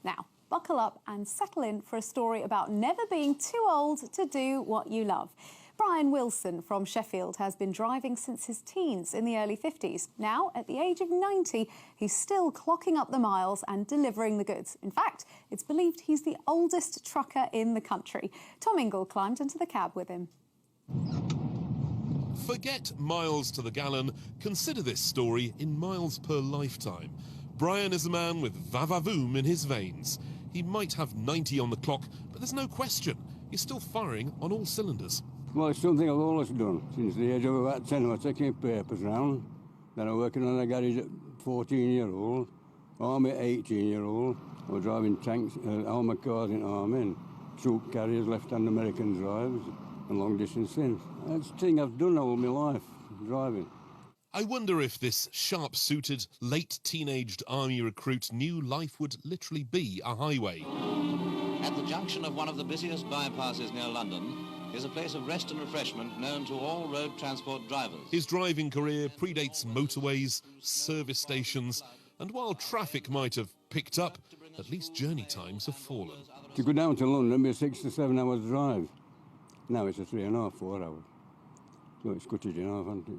Now, buckle up and settle in for a story about never being too old to do what you love. Brian Wilson from Sheffield has been driving since his teens in the early 50s. Now, at the age of 90, he's still clocking up the miles and delivering the goods. In fact, it's believed he's the oldest trucker in the country. Tom Ingle climbed into the cab with him. Forget miles to the gallon. Consider this story in miles per lifetime. Brian is a man with va-va-voom in his veins. He might have 90 on the clock, but there's no question he's still firing on all cylinders. Well, it's something I've always done. Since the age of about 10, I was taking papers round. Then I was working on a garage at 14-year-old. Army at 18-year-old. I was driving tanks, armoured cars in Army, and troop carriers, left-hand American drives, and long-distance since. That's the thing I've done all my life, driving. I wonder if this sharp-suited, late-teenaged army recruit knew life would literally be a highway. At the junction of one of the busiest bypasses near London is a place of rest and refreshment known to all road transport drivers. His driving career predates motorways, service stations, and while traffic might have picked up, at least journey times have fallen. To go down to London, it'd be a 6 to 7 hours drive. Now it's a 3.5, 4 hours. So it's cut it in half, hasn't it?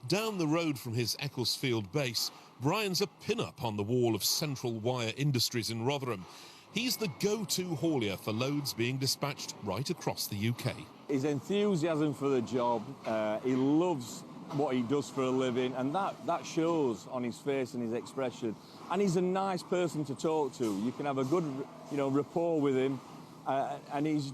Down the road from his Ecclesfield base, Brian's a pin-up on the wall of Central Wire Industries in Rotherham. He's the go-to haulier for loads being dispatched right across the UK. His enthusiasm for the job, he loves what he does for a living, and that shows on his face and his expression. And he's a nice person to talk to. You can have a good, rapport with him, and he's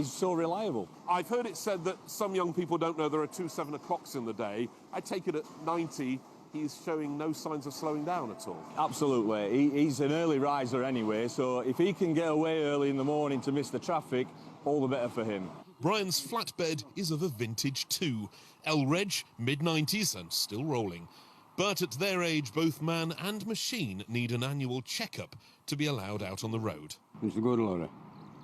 so reliable. I've heard it said that some young people don't know there are 2 7 o'clocks in the day. I take it at 90, he's showing no signs of slowing down at all. Absolutely. He's an early riser anyway, so if he can get away early in the morning to miss the traffic, all the better for him. Brian's flatbed is of a vintage too. L-Reg, mid-90s and still rolling. But at their age, both man and machine need an annual checkup to be allowed out on the road. It's a good lorry,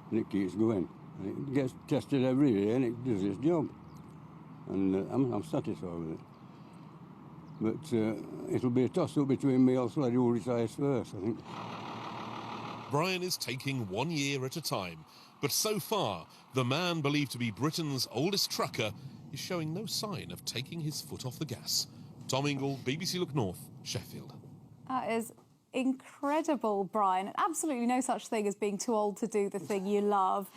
and it keeps going. It gets tested every year and it does its job. And I'm satisfied with it. But it'll be a toss-up between me or somebody who retires first, I think. Brian is taking 1 year at a time. But so far, the man believed to be Britain's oldest trucker is showing no sign of taking his foot off the gas. Tom Ingle, BBC Look North, Sheffield. That is incredible, Brian. Absolutely no such thing as being too old to do the thing you love.